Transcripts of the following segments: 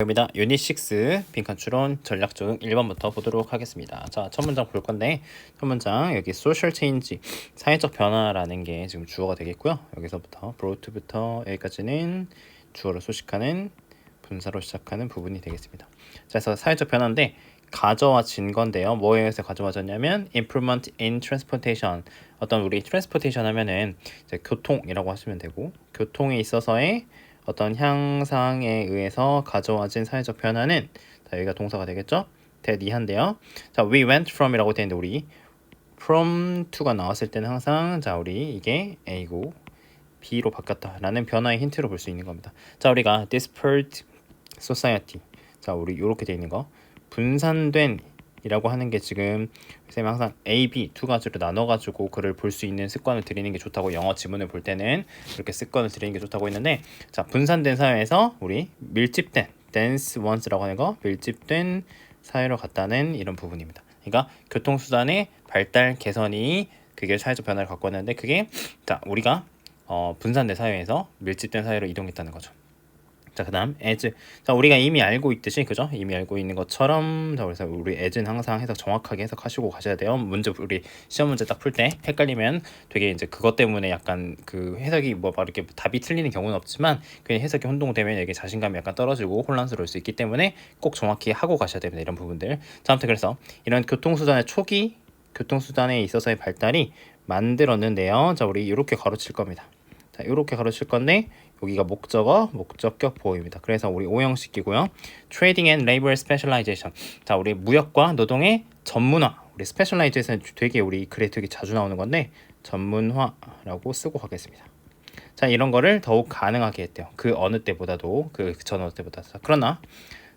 입니다. 유닛 6 빈칸 추론 전략 중 1번부터 보도록 하겠습니다. 자, 첫 문장 볼 건데 첫 문장 여기 social change 사회적 변화라는 게 지금 주어가 되겠고요. 여기서부터 brought부터 여기까지는 주어를 소식하는 분사로 시작하는 부분이 되겠습니다. 자, 그래서 사회적 변화인데 가져와진 건데요. 뭐에 의해서 가져와졌냐면 improvement in transportation. 어떤 우리 transportation 하면은 이제 교통이라고 하시면 되고 교통에 있어서의 어떤 향상에 의해서 가져와진 사회적 변화는 자, 여기가 동사가 되겠죠? that 이한데요. 자, we went from이라고 되는데 우리 from to가 나왔을 때는 항상 자, 우리 이게 A고 B로 바뀌었다라는 변화의 힌트로 볼 수 있는 겁니다. 자, 우리가 dispersed society. 자, 우리 이렇게 돼 있는 거 분산된 이라고 하는 게 지금 선생님이 항상 A, B 두 가지로 나눠가지고 글을 볼 수 있는 습관을 들이는 게 좋다고 영어 지문을 볼 때는 이렇게 습관을 들이는 게 좋다고 했는데 자 분산된 사회에서 우리 밀집된 dense ones라고 하는 거 밀집된 사회로 갔다는 이런 부분입니다. 그러니까 교통수단의 발달 개선이 그게 사회적 변화를 갖고 왔는데 그게 자 우리가 분산된 사회에서 밀집된 사회로 이동했다는 거죠. 자, 그 다음 as. 자, 우리가 이미 알고 있듯이 그죠? 이미 알고 있는 것처럼 자, 그래서 우리 as는 항상 해석 정확하게 해석하시고 가셔야 돼요. 문제 우리 시험 문제 딱 풀 때 헷갈리면 되게 이제 그것 때문에 약간 그 해석이 뭐 이렇게 답이 틀리는 경우는 없지만 그냥 해석이 혼동되면 이게 자신감이 약간 떨어지고 혼란스러울 수 있기 때문에 꼭 정확히 하고 가셔야 됩니다. 이런 부분들. 자, 아무튼 그래서 이런 교통수단의 초기 교통수단에 있어서의 발달이 만들었는데요. 자, 우리 이렇게 가로칠 겁니다. 자, 이렇게 가로칠 건데 여기가 목적어, 목적격 보호입니다. 그래서 우리 오형식이고요. Trading and Labor Specialization. 자, 우리 무역과 노동의 전문화. 우리 Specialization은 되게 우리 글에 되게 자주 나오는 건데 전문화라고 쓰고 가겠습니다. 자, 이런 거를 더욱 가능하게 했대요. 그 어느 때보다도 그 전 어느 때보다. 그러나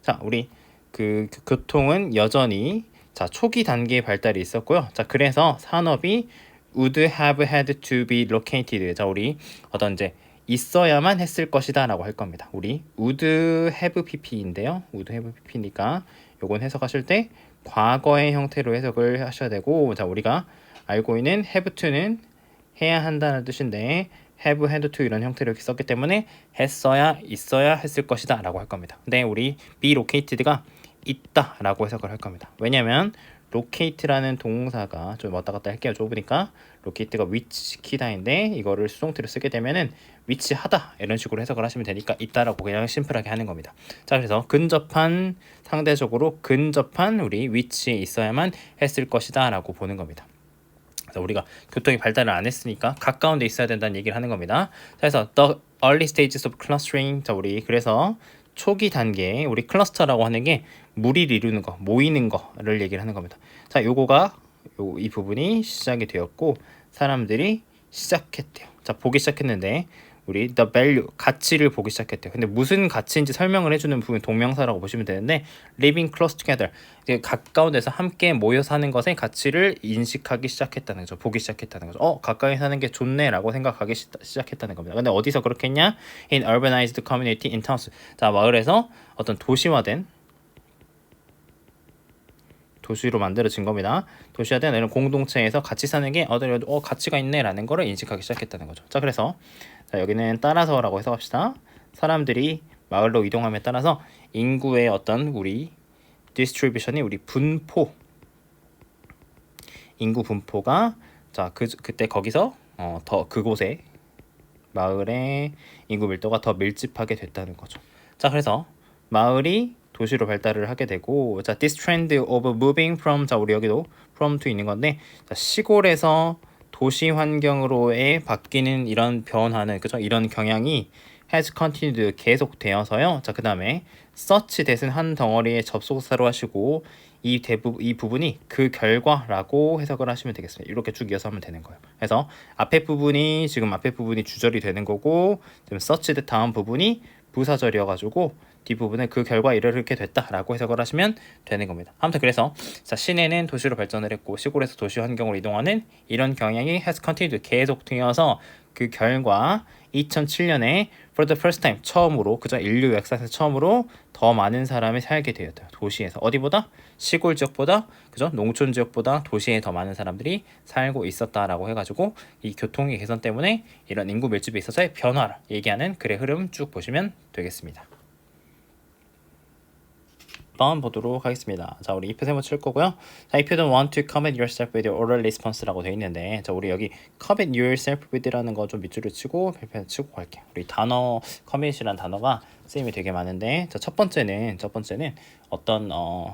자, 우리 그 교통은 여전히 자, 초기 단계의 발달이 있었고요. 자, 그래서 산업이 would have had to be located. 자, 우리 어떤 이제 있어야만 했을 것이다 라고 할 겁니다. 우리 would have pp인데요. would have pp니까 요건 해석하실 때 과거의 형태로 해석을 하셔야 되고 자 우리가 알고 있는 have to는 해야 한다는 뜻인데 have had to 이런 형태로 썼기 때문에 했어야 있어야 했을 것이다 라고 할 겁니다. 근데 우리 be located가 있다 라고 해석을 할 겁니다. 왜냐면 locate라는 동사가 좀 왔다 갔다 할게요. 좁으니까 locate가 위치시키다인데 이거를 수동태로 쓰게 되면은 위치하다 이런 식으로 해석을 하시면 되니까 있다라고 그냥 심플하게 하는 겁니다. 자, 그래서 근접한 상대적으로 근접한 우리 위치에 있어야만 했을 것이다 라고 보는 겁니다. 그래서 우리가 교통이 발달을 안 했으니까 가까운 데 있어야 된다는 얘기를 하는 겁니다. 자, 그래서 the early stages of clustering. 자, 우리 그래서 초기 단계 우리 클러스터라고 하는 게 무리를 이루는 거, 모이는 거를 얘기를 하는 겁니다. 자, 요거가 이 부분이 시작이 되었고 사람들이 시작했대요. 자, 보기 시작했는데 우리 the value 가치를 보기 시작했대요. 근데 무슨 가치인지 설명을 해주는 부분 동명사라고 보시면 되는데 living close together 가까운 데서 함께 모여 사는 것의 가치를 인식하기 시작했다는 거죠. 보기 시작했다는 거죠. 가까이 사는 게 좋네라고 생각하기 시작했다는 겁니다. 근데 어디서 그렇게 했냐? In urbanized community in towns. 자, 마을에서 어떤 도시화된 도시로 만들어진 겁니다. 도시화된 이런 공동체에서 같이 사는 게 가치가 있네라는 거를 인식하기 시작했다는 거죠. 자, 그래서 자, 여기는 따라서라고 해석합시다. 사람들이 마을로 이동함에 따라서 인구의 어떤 우리 디스트리뷰션이 우리 분포 인구 분포가 자 그때 거기서 더 그곳에 마을의 인구 밀도가 더 밀집하게 됐다는 거죠. 자, 그래서 마을이 도시로 발달을 하게 되고 자 this trend of moving from 자 우리 여기도 from to 있는 건데 자, 시골에서 도시 환경으로의 바뀌는 이런 변화는 그죠? 이런 경향이 has continued 계속되어서요. 자, 그다음에 such that은 한 덩어리의 접속사로 하시고 이 부분이 그 결과라고 해석을 하시면 되겠습니다. 이렇게 쭉 이어서 하면 되는 거예요. 그래서 앞에 부분이 주절이 되는 거고 지금 such that 다음 부분이 부사절이어가지고 뒷부분은 그 결과 이렇게 됐다라고 해석을 하시면 되는 겁니다. 아무튼 그래서 자, 시내는 도시로 발전을 했고 시골에서 도시 환경으로 이동하는 이런 경향이 has continued 계속되어서 그 결과 2007년에 for the first time 처음으로 그죠? 인류 역사에서 처음으로 더 많은 사람이 살게 되었대요. 도시에서 어디보다 시골 지역보다 그죠? 농촌 지역보다 도시에 더 많은 사람들이 살고 있었다라고 해가지고 이 교통의 개선 때문에 이런 인구 밀집에 있어서의 변화를 얘기하는 글의 흐름 쭉 보시면 되겠습니다. 2번 보도록 하겠습니다. 자, 우리 if 세모 칠 거고요. 자, if you don't want to commit yourself with your oral response라고 되어 있는데, 자, 우리 여기 commit yourself with라는 거 좀 밑줄을 치고 별표 치고 갈게요. 우리 단어 commit이라는 단어가 쓰임이 되게 많은데, 자, 첫 번째는 어떤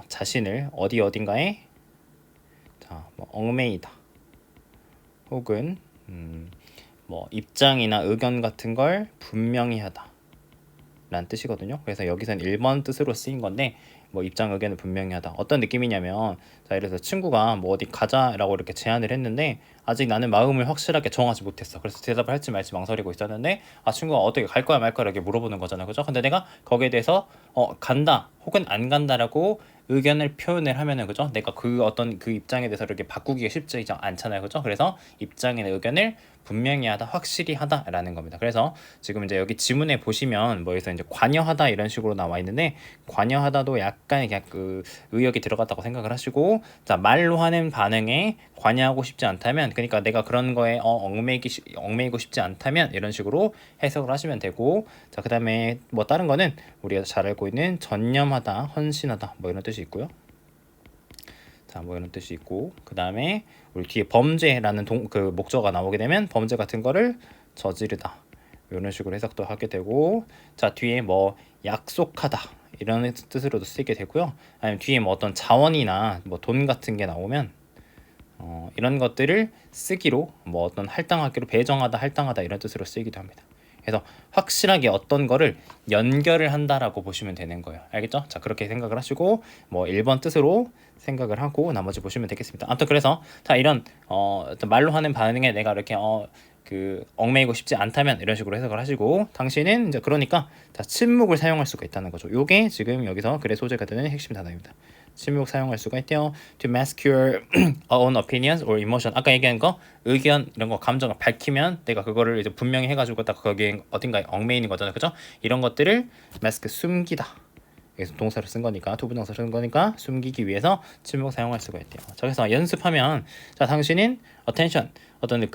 자신을 어딘가에 자, 뭐 얽매이다 혹은 뭐 입장이나 의견 같은 걸 분명히 하다 라는 뜻이거든요. 그래서 여기서는 1번 뜻으로 쓰인 건데, 뭐 입장 의견을 분명히 하다 어떤 느낌이냐면, 자, 예를 들어서 친구가 뭐 어디 가자라고 이렇게 제안을 했는데 아직 나는 마음을 확실하게 정하지 못했어. 그래서 대답을 할지 말지 망설이고 있었는데, 친구가 어떻게 갈 거야 말 거야 이렇게 물어보는 거잖아요, 그죠? 근데 내가 거기에 대해서 간다 혹은 안 간다라고 의견을 표현을 하면은, 그죠? 내가 그 어떤 그 입장에 대해서 이렇게 바꾸기가 쉽지 않잖아요, 그죠? 그래서 입장이나 의견을 분명히 하다, 확실히 하다라는 겁니다. 그래서 지금 이제 여기 지문에 보시면 뭐에서 이제 관여하다 이런 식으로 나와 있는데, 관여하다도 약간 그냥 그 의역이 들어갔다고 생각을 하시고, 자, 말로 하는 반응에 관여하고 싶지 않다면, 그러니까 내가 그런 거에 얽매이고 싶지 않다면 이런 식으로 해석을 하시면 되고, 자, 그다음에 뭐 다른 거는 우리가 잘 알고 있는 전념하다, 헌신하다 뭐 이런 뜻이 있고요. 자, 뭐 이런 뜻이 있고, 그 다음에 우리 뒤에 범죄라는 그 목적어가 나오게 되면 범죄 같은 거를 저지르다 이런 식으로 해석도 하게 되고, 자, 뒤에 뭐 약속하다 이런 뜻으로도 쓰이게 되고요. 아니면 뒤에 뭐 어떤 자원이나 뭐 돈 같은 게 나오면 이런 것들을 쓰기로 뭐 어떤 할당하기로 배정하다, 할당하다 이런 뜻으로 쓰이기도 합니다. 그래서 확실하게 어떤 거를 연결을 한다라고 보시면 되는 거예요. 알겠죠? 자, 그렇게 생각을 하시고 뭐 1번 뜻으로 생각을 하고 나머지 보시면 되겠습니다. 아무튼 그래서 자, 이런 어떤 말로 하는 반응에 내가 이렇게 그 얽매이고 싶지 않다면 이런 식으로 해석을 하시고, 당신은 이제 그러니까 자, 침묵을 사용할 수가 있다는 거죠. 요게 지금 여기서 글의 소재가 되는 핵심 단어입니다. 침묵 사용할 수가 있대요. To mask your own opinions or emotion. 아까 얘기한 거 의견 이런 거 감정을 밝히면 내가 그거를 이제 분명히 해가지고 딱 거기에 어딘가에 얽매이는 거잖아요, 그죠? 이런 것들을 mask 숨기다. 여기서 동사를 쓴 거니까, 투부정사 쓴 거니까 숨기기 위해서 침묵 사용할 수가 있대요. 자, 그래서 연습하면 자, 당신은 attention 어떤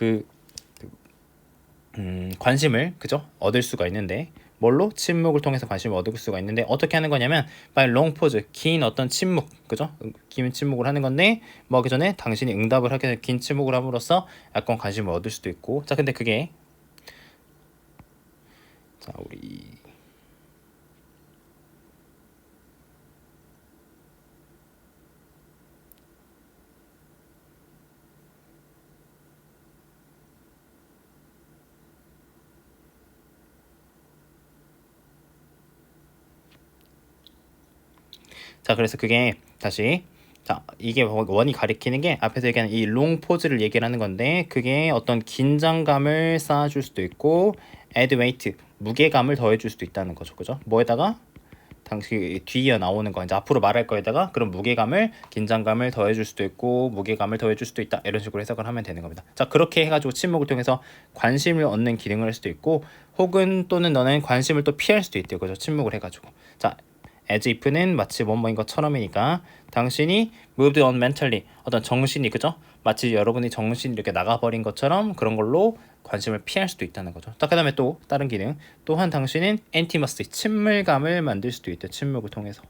관심을, 그죠? 얻을 수가 있는데, 뭘로? 침묵을 통해서 관심을 얻을 수가 있는데, 어떻게 하는 거냐면 by long pause, 긴 어떤 침묵, 그죠? 긴 침묵을 하는 건데, 뭐 하기 전에 당신이 응답을 하게 긴 침묵을 함으로써 약간 관심을 얻을 수도 있고. 자, 근데 그게 자, 우리 자, 그래서 그게 다시, 자, 이게 원이 가리키는 게 앞에서 얘기하는 이 롱 포즈를 얘기를 하는 건데, 그게 어떤 긴장감을 쌓아줄 수도 있고 add weight, 무게감을 더해줄 수도 있다는 거죠, 그죠? 뭐에다가 당시 뒤에 나오는 거, 이제 앞으로 말할 거에다가 그런 무게감을, 긴장감을 더해줄 수도 있고 무게감을 더해줄 수도 있다, 이런 식으로 해석을 하면 되는 겁니다. 자, 그렇게 해가지고 침묵을 통해서 관심을 얻는 기능을 할 수도 있고, 혹은 또는 너는 관심을 또 피할 수도 있대요, 그죠? 침묵을 해가지고. 자, as if는 마치 뭐뭐인 것처럼이니까, 당신이 moved on mentally, 어떤 정신이, 그죠? 마치 여러분이 정신이 이렇게 나가버린 것처럼 그런 걸로 관심을 피할 수도 있다는 거죠. 자, 그 다음에 또 다른 기능, 또한 당신은 intimacy, 친밀감을 만들 수도 있대요, 침묵을 통해서.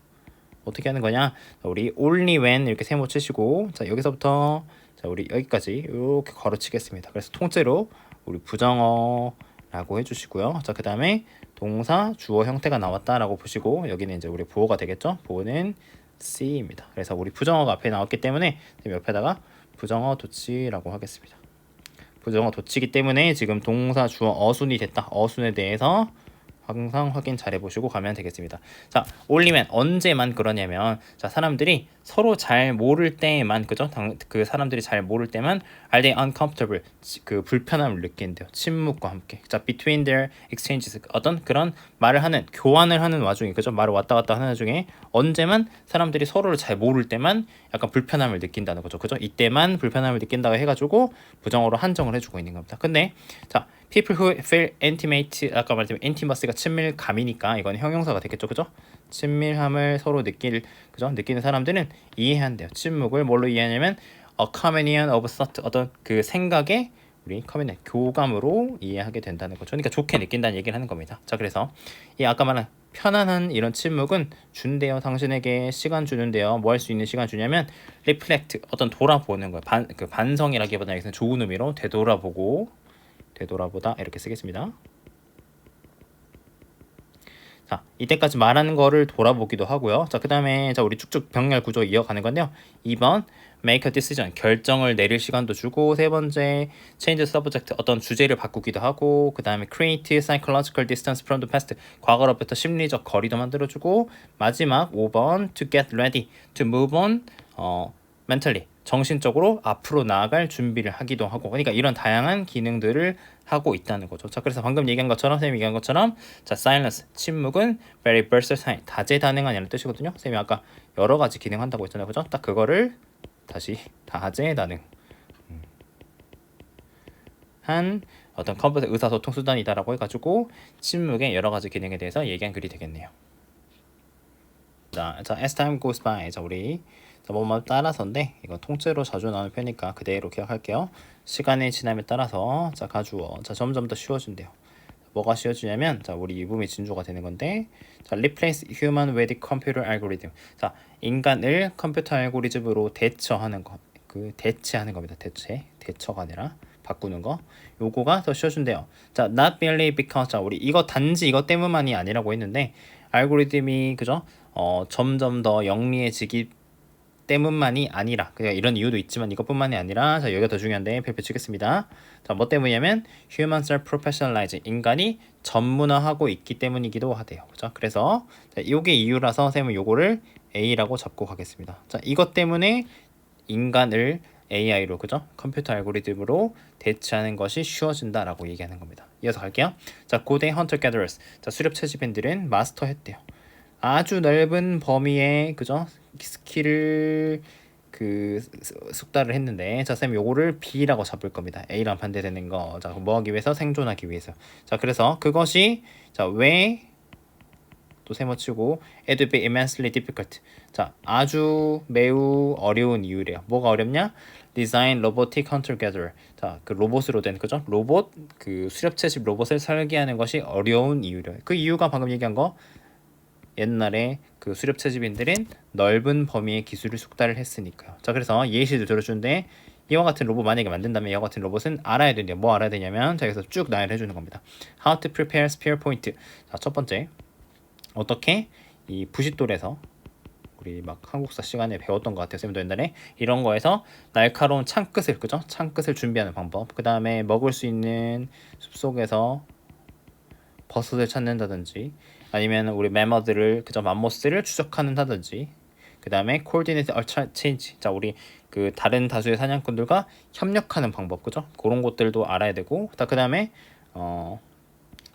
어떻게 하는 거냐? 자, 우리 only when 이렇게 세모 치시고, 자, 여기서부터 자, 우리 여기까지 이렇게 걸어치겠습니다. 그래서 통째로 우리 부정어라고 해주시고요. 자, 그 다음에 동사 주어 형태가 나왔다라고 보시고, 여기는 이제 우리 보어가 되겠죠? 보어는 C입니다. 그래서 우리 부정어가 앞에 나왔기 때문에 옆에다가 부정어 도치라고 하겠습니다. 부정어 도치기 때문에 지금 동사 주어 어순이 됐다. 어순에 대해서 항상 확인 잘 해보시고 가면 되겠습니다. 자, 올리면 언제만 그러냐면, 자, 사람들이 서로 잘 모를 때만, 그죠? 그 사람들이 잘 모를 때만 are they uncomfortable, 그 불편함을 느낀대요, 침묵과 함께. 자, between their exchanges, 어떤 그런 말을 하는, 교환을 하는 와중에, 그죠? 말을 왔다 갔다 하는 와중에 언제만 사람들이 서로를 잘 모를 때만 약간 불편함을 느낀다는 거죠, 그죠? 이때만 불편함을 느낀다고 해가지고 부정어로 한정을 해주고 있는 겁니다. 근데 자, people who feel intimate, 아까 말했지만 intimacy가 친밀감이니까 이건 형용사가 되겠죠, 그죠? 친밀함을 서로 그죠? 느끼는 사람들은 이해한대요. 침묵을 뭘로 이해하냐면 a communion of thought, 어떤 그 생각의 우리 커뮤니티 교감으로 이해하게 된다는 거죠. 그러니까 좋게 느낀다는 얘기를 하는 겁니다. 자, 그래서 이 아까 말한 편안한 이런 침묵은 준대요. 당신에게 시간 주는데요. 뭐 할 수 있는 시간 주냐면 reflect, 어떤 돌아보는 거예요. 반성이라기보다는 여기서는 좋은 의미로 되돌아보고, 되돌아보다 이렇게 쓰겠습니다. 자, 이때까지 말하는 거를 돌아보기도 하고요. 자, 그 다음에 자 우리 쭉쭉 병렬 구조 이어가는 건데요. 2번 make a decision, 결정을 내릴 시간도 주고, 세 번째 change subject, 어떤 주제를 바꾸기도 하고, 그 다음에 create psychological distance from the past, 과거로부터 심리적 거리도 만들어주고, 마지막 5번 to get ready to move on mentally, 정신적으로 앞으로 나아갈 준비를 하기도 하고, 그러니까 이런 다양한 기능들을 하고 있다는 거죠. 자, 그래서 방금 얘기한 것처럼, 쌤이 얘기한 것처럼, 자, silence, 침묵은 very versatile, 다재다능한이라는 뜻이거든요. 쌤이 아까 여러 가지 기능한다고 했잖아요, 그죠? 딱 그거를 다시 다재다능 한 어떤 컴퓨터 의사소통 수단이다라고 해가지고 침묵의 여러 가지 기능에 대해서 얘기한 글이 되겠네요. 자, as time goes by, 자 우리 뭐뭐 따라서인데 이거 통째로 자주 나오는 표니까 그대로 기억할게요. 시간의 지남에 따라서 자 가주어, 자 점점 더 쉬워진대요. 뭐가 쉬워지냐면 자 우리 유음이 진조가 되는 건데, 자 replace human with computer algorithm, 자 인간을 컴퓨터 알고리즘으로 대처하는 거, 그 대체하는 겁니다. 대처가 아니라 바꾸는 거, 요거가 더 쉬워진대요. 자 not merely because, 자 우리 이거 단지 이것 때문만이 아니라고 했는데 알고리즘이 그죠? 점점 더 영리해지기 때문만이 아니라, 그냥 이런 이유도 있지만 이것뿐만이 아니라, 자 여기가 더 중요한데 펼쳐치겠습니다. 자 뭐 때문이냐면 humans are professionalized, 인간이 전문화하고 있기 때문이기도 하대요. 그죠? 그래서 자, 요게 이유라서 쌤은 요거를 A라고 잡고 가겠습니다. 자 이것 때문에 인간을 AI로, 그죠? 컴퓨터 알고리즘으로 대체하는 것이 쉬워진다라고 얘기하는 겁니다. 이어서 갈게요. 자 고대 헌터 게더러스, 자 수렵 채집인들은 마스터했대요. 아주 넓은 범위의 그죠? 스킬을 숙달을 했는데, 자 쌤 요거를 B라고 잡을 겁니다. A랑 반대되는 거. 자 뭐 하기 위해서? 생존하기 위해서. 자 그래서 그것이 자왜 또 세모치고 it would be immensely difficult, 자 아주 매우 어려운 이유래요. 뭐가 어렵냐? design robotic hunter gatherer, 자그 로봇으로 된 그죠? 로봇 그 수렵 채집 로봇을 설계하는 것이 어려운 이유래요. 그 이유가 방금 얘기한 거, 옛날에 그 수렵 채집인들은 넓은 범위의 기술을 숙달을 했으니까요. 자 그래서 예시도 들어주는데, 이와 같은 로봇 만약에 만든다면 이와 같은 로봇은 알아야 되는데 뭐 알아야 되냐면, 자 여기서 쭉 나열해 주는 겁니다. How to prepare spear point, 자 첫 번째 어떻게 이 부싯돌에서, 우리 막 한국사 시간에 배웠던 것 같아요. 쌤도 옛날에 이런 거에서 날카로운 창끝을, 그죠? 창끝을 준비하는 방법. 그 다음에 먹을 수 있는 숲속에서 버섯을 찾는다든지, 아니면 우리 멤버들을 그저 맘모스를 추적하는다든지, 그 다음에 coordinate change, 자 우리 그 다른 다수의 사냥꾼들과 협력하는 방법, 그죠? 그런 것들도 알아야 되고, 그 다음에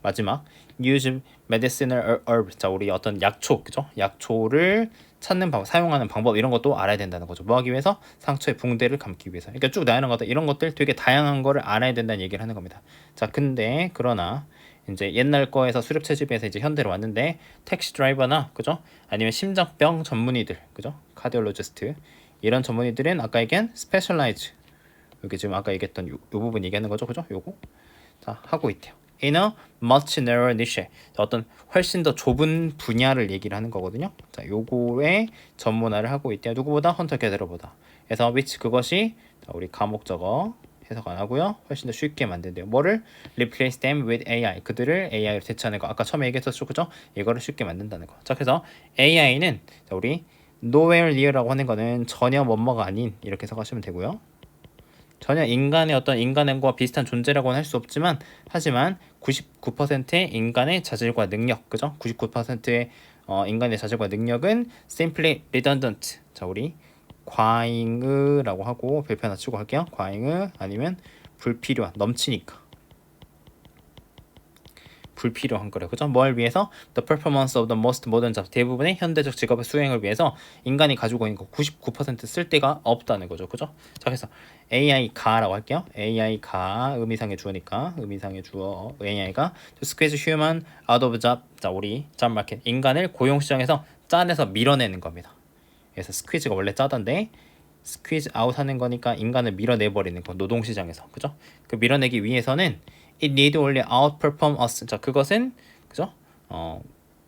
마지막 use medicinal herb, 자 우리 어떤 약초, 그죠? 약초를 찾는 방법, 사용하는 방법, 이런 것도 알아야 된다는 거죠. 뭐 하기 위해서? 상처의 붕대를 감기 위해서. 그러니까 쭉 나열한 것들, 이런 것들 되게 다양한 거를 알아야 된다는 얘기를 하는 겁니다. 자 근데 그러나 이제 옛날 거에서 수렵 채집에서 이제 현대로 왔는데, 택시 드라이버나 그죠? 아니면 심장병 전문의들, 그죠? 카디올로지스트, 이런 전문의들은 아까 얘기한 스페셜라이즈, 여기 지금 아까 얘기했던 요 부분 얘기하는 거죠, 그죠? 요거 자 하고 있대요. In a much narrower niche, 어떤 훨씬 더 좁은 분야를 얘기를 하는 거거든요. 자 요거에 전문화를 하고 있대요. 누구보다? 헌터 게더러보다. 그래서 which, 그것이 자, 우리 가목적어 해석 안 하고요. 훨씬 더 쉽게 만든대요. 뭐를? replace them with AI, 그들을 AI로 대체하는 거. 아까 처음에 얘기했었죠, 그죠? 이거를 쉽게 만든다는 거. 자 그래서 AI는 자 우리 nowhere near라고 하는 거는 전혀 뭐뭐가 아닌, 이렇게 해석하시면 되고요. 전혀 인간의 어떤 인간과 비슷한 존재라고는 할 수 없지만, 하지만 99%의 인간의 자질과 능력, 그죠? 99%의 인간의 자질과 능력은 simply redundant, 자 우리 과잉의라고 하고 별표 하나 치고 할게요. 과잉의, 아니면 불필요한, 넘치니까 불필요한 거래요. 그죠? 뭘 위해서? The performance of the most modern job, 대부분의 현대적 직업의 수행을 위해서 인간이 가지고 있는 거 99% 쓸 데가 없다는 거죠. 그죠? 자 그래서 AI가라고 할게요. AI가 의미상의 주어니까, 의미상의 주어 AI가 to squeeze human out of job, 자 우리 job market, 인간을 고용 시장에서 짜내서 밀어내는 겁니다. 그래서 스퀴즈가 원래 짜던데 squeeze out 하는 거니까 인간을 밀어내버리는 거, 노동시장에서. 그죠? 그 밀어내기 위해서는 it need only outperform us. 자, 그것은 그죠?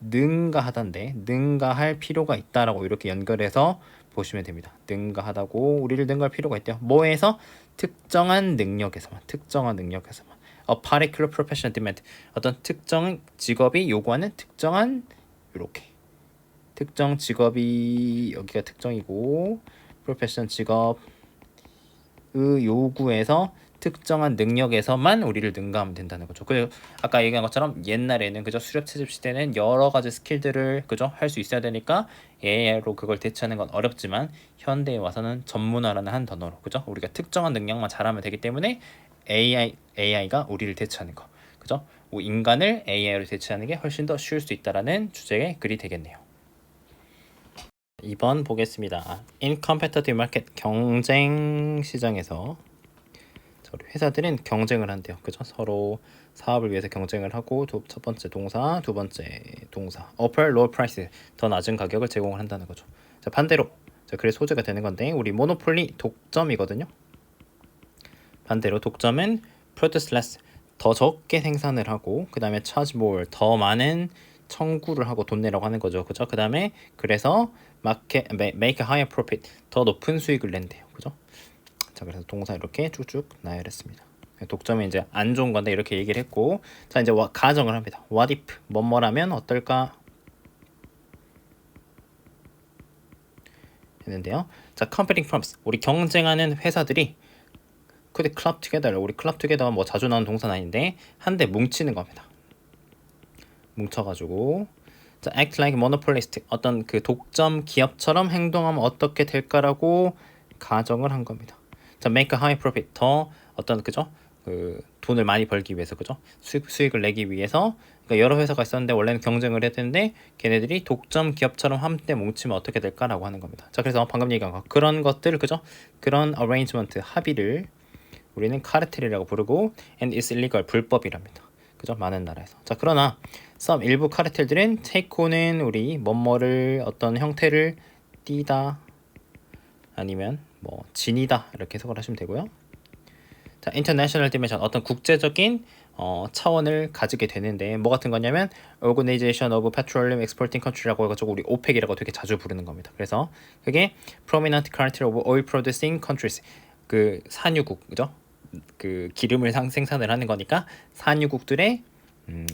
능가하던데 능가할 필요가 있다라고 이렇게 연결해서 보시면 됩니다. 능가하다고 우리를 능가할 필요가 있대요. 뭐에서? 특정한 능력에서만. A particular profession demand. 어떤 특정 직업이 요구하는 특정한 이렇게 특정 직업이 여기가 특정이고 profession 직업의 요구에서 특정한 능력에서만 우리를 능가하면 된다는 거죠. 그리고 아까 얘기한 것처럼 옛날에는 그죠 수렵 채집 시대는 여러 가지 스킬들을 그죠 할 수 있어야 되니까 AI로 그걸 대체하는 건 어렵지만 현대에 와서는 전문화라는 한 단어로 그죠 우리가 특정한 능력만 잘하면 되기 때문에 AI가 우리를 대체하는 거 그죠 인간을 AI로 대체하는 게 훨씬 더 쉬울 수 있다라는 주제의 글이 되겠네요. 2번 보겠습니다. In competitive market 경쟁 시장에서 우리 회사들은 경쟁을 한대요. 그죠? 서로 사업을 위해서 경쟁을 하고 첫 번째 동사, 두 번째 동사. offer low price 더 낮은 가격을 제공을 한다는 거죠. 자, 반대로 자, 그래 소재가 되는 건데 우리 모노폴리 독점이거든요. 반대로 독점은 produce less 더 적게 생산을 하고 그 다음에 charge more 더 많은 청구를 하고 돈 내라고 하는 거죠. 그죠? 그 다음에 그래서 make a higher profit 더 높은 수익을 낸대요. 그죠? 자, 그래서 동사 이렇게 쭉쭉 나열했습니다. 독점이 이제 안 좋은 건데 이렇게 얘기를 했고 자 이제 가정을 합니다. What if 뭐뭐라면 어떨까 했는데요. 자, competing firms 우리 경쟁하는 회사들이 could club together 우리 club together 뭐 자주 나오는 동사는 아닌데 한데 뭉치는 겁니다. 뭉쳐가지고 자, act like monopolist 어떤 그 독점 기업처럼 행동하면 어떻게 될까라고 가정을 한 겁니다. 자, make a high profit 더 어떤 그죠? 그 돈을 많이 벌기 위해서 그죠? 수익을 내기 위해서 그러니까 여러 회사가 있었는데 원래는 경쟁을 해야 되는데 걔네들이 독점 기업처럼 한때 뭉치면 어떻게 될까라고 하는 겁니다. 자, 그래서 방금 얘기한 거 그런 것들 그죠? 그런 arrangement 합의를 우리는 카르텔이라고 부르고 and is illegal 불법이랍니다. 그죠? 많은 나라에서. 자, 그러나 some 일부 카르텔들은 테이크온은 우리 뭐뭐를 어떤 형태를 띠다 아니면 뭐 진이다 이렇게 해석을 하시면 되고요. 자, international dimension 어떤 국제적인 차원을 가지게 되는데 뭐 같은 거냐면 Organization of Petroleum Exporting Country라고 해가지고 우리 OPEC이라고 되게 자주 부르는 겁니다. 그래서 그게 Prominent Cartel of Oil Producing Countries 그 산유국 그죠? 그 기름을 생산을 하는 거니까 산유국들의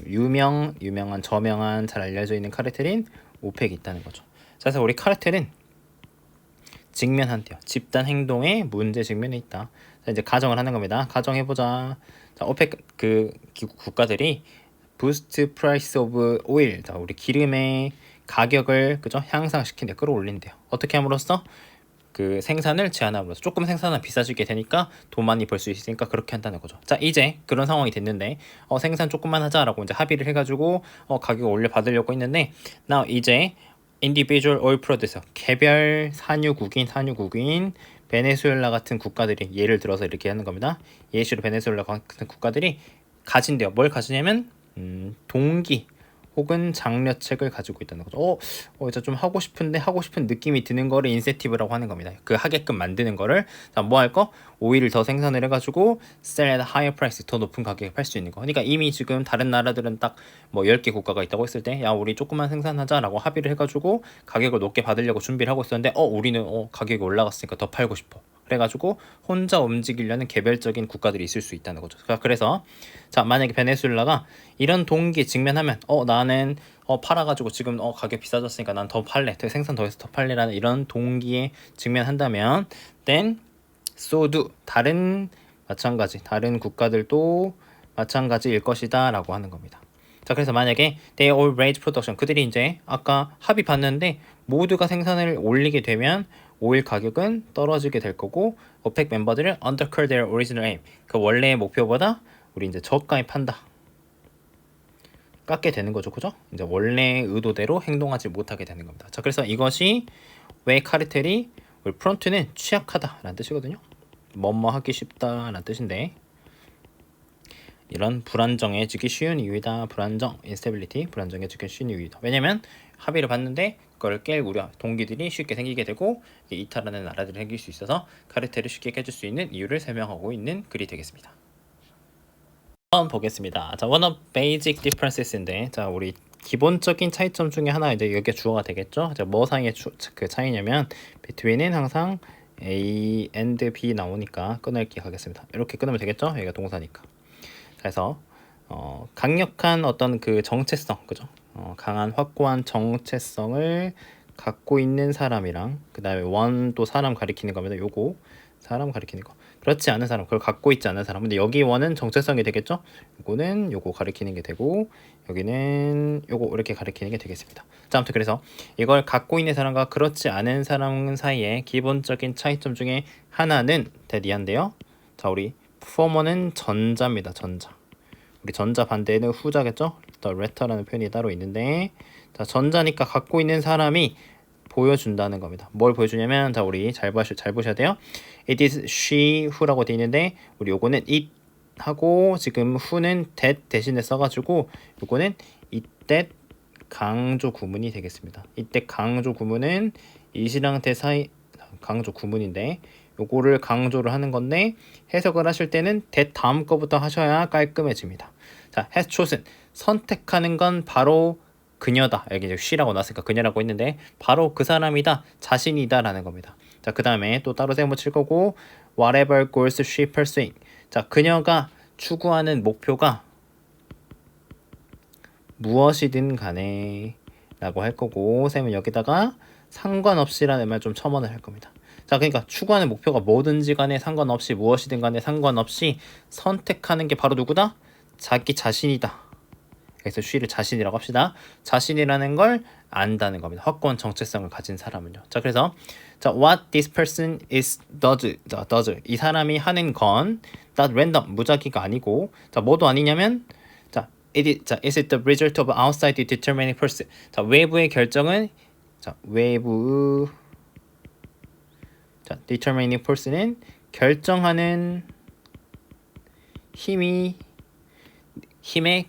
유명한 저명한 잘 알려져 있는 카르텔인 오펙이 있다는 거죠. 그래서 우리 카르텔은 직면한대요. 집단 행동에 문제 직면에 있다. 자, 이제 가정을 하는 겁니다. 가정해보자. 자, 오펙 그 국가들이 boost price of oil. 자, 우리 기름의 가격을 그죠 향상시킨대, 끌어올린대요. 어떻게 함으로써 그 생산을 제한함으로써 조금 생산은 비싸지게 되니까 돈 많이 벌 수 있으니까 그렇게 한다는 거죠. 자, 이제 그런 상황이 됐는데 생산 조금만 하자라고 이제 합의를 해가지고 가격을 올려 받으려고 했는데 나 이제 individual oil producer 개별 산유국인 베네수엘라 같은 국가들이 예를 들어서 이렇게 하는 겁니다. 예시로 베네수엘라 같은 국가들이 가진대요. 뭘 가지냐면 동기 혹은 장려책을 가지고 있다는 거죠. 이제 좀 하고 싶은 느낌이 드는 거를 인센티브라고 하는 겁니다. 그 하게끔 만드는 거를 뭐 할 거? 오일을 더 생산을 해가지고 sell at higher price 더 높은 가격에 팔 수 있는 거. 그러니까 이미 지금 다른 나라들은 딱 뭐 10개 국가가 있다고 했을 때 야 우리 조금만 생산하자라고 합의를 해가지고 가격을 높게 받으려고 준비를 하고 있었는데 우리는 가격이 올라갔으니까 더 팔고 싶어. 그래가지고 혼자 움직이려는 개별적인 국가들이 있을 수 있다는 거죠. 그래서 자 만약에 베네수엘라가 이런 동기에 직면하면 나는 팔아가지고 지금 가격 비싸졌으니까 난 더 팔래, 생산 더 해서 더 팔래라는 이런 동기에 직면한다면 then so do 다른 국가들도 마찬가지일 것이다 라고 하는 겁니다. 자, 그래서 만약에 they all raise production 그들이 이제 아까 합의 봤는데 모두가 생산을 올리게 되면 오일 가격은 떨어지게 될 거고 오펙 멤버들은 undercut their original aim 그 원래의 목표보다 우리 이제 저가에 판다 깎게 되는 거죠. 그죠? 이제 원래 의도대로 행동하지 못하게 되는 겁니다. 자, 그래서 이것이 왜 카르텔이 우리 프론트는 취약하다라는 뜻이거든요. 뭐뭐 하기 쉽다라는 뜻인데 이런 불안정해지기 쉬운 이유이다. 불안정해지기 쉬운 이유이다. 왜냐면 합의를 봤는데 그걸 깰 우려 동기들이 쉽게 생기게 되고 이탈하는 나라들이 생길 수 있어서 카르텔을 쉽게 깨줄 수 있는 이유를 설명하고 있는 글이 되겠습니다. 다음 보겠습니다. 자, one of basic differences인데, 자, 우리 기본적인 차이점 중에 하나 이제 여기가 주어가 되겠죠. 자, 뭐 사이의 그 차이냐면 between은 항상 A and B 나오니까 끊을게 하겠습니다. 이렇게 끊으면 되겠죠. 여기가 동사니까. 그래서 강력한 어떤 그 정체성, 그죠? 강한 확고한 정체성을 갖고 있는 사람이랑 그 다음에 one 또 사람 가리키는 겁니다. 요거 사람 가리키는 거. 그렇지 않은 사람, 그걸 갖고 있지 않은 사람. 근데 여기 원은 정체성이 되겠죠? 요거는 요거 가리키는 게 되고 여기는 요거 이렇게 가리키는 게 되겠습니다. 자, 아무튼 그래서 이걸 갖고 있는 사람과 그렇지 않은 사람 사이의 기본적인 차이점 중에 하나는 대리한데요. 자, 우리 performer는 전자입니다. 전자. 우리 전자 반대는 후자겠죠? the letter라는 표현이 따로 있는데, 자, 전자니까 갖고 있는 사람이 보여준다는 겁니다. 뭘 보여주냐면, 자, 우리 잘 보셔야 돼요. It is she who라고 돼 있는데, 우리 요거는 it 하고 지금 who는 that 대신에 써가지고 요거는 it that 강조 구문이 되겠습니다. 이때 강조 구문은 it이랑 that 사이 강조 구문인데 요거를 강조를 하는 건데 해석을 하실 때는 that 다음 거부터 하셔야 깔끔해집니다. 자, has chosen 선택하는 건 바로 그녀다. 여기 이제 she라고 나왔으니까 그녀라고 했는데 바로 그 사람이다, 자신이다 라는 겁니다. 자, 그 다음에 또 따로 세모 칠 거고 whatever goals she pursuing. 자, 그녀가 추구하는 목표가 무엇이든 간에 라고 할 거고 쌤은 여기다가 상관없이라는 말 좀 첨언을 할 겁니다. 자, 그러니까 추구하는 목표가 뭐든지 간에 상관없이 무엇이든 간에 상관없이 선택하는 게 바로 누구다? 자기 자신이다. 그래서 she를 자신이라고 합시다. 자신이라는 걸 안다는 겁니다. 확고한 정체성을 가진 사람은요. 자, 그래서 자, what this person does 이 사람이 하는 건 not random 무작위가 아니고 자, 뭐도 아니냐면 자, is it the result of outside determining person. 자, 외부의 결정은 자, 외부 자, determining person은 결정하는 힘의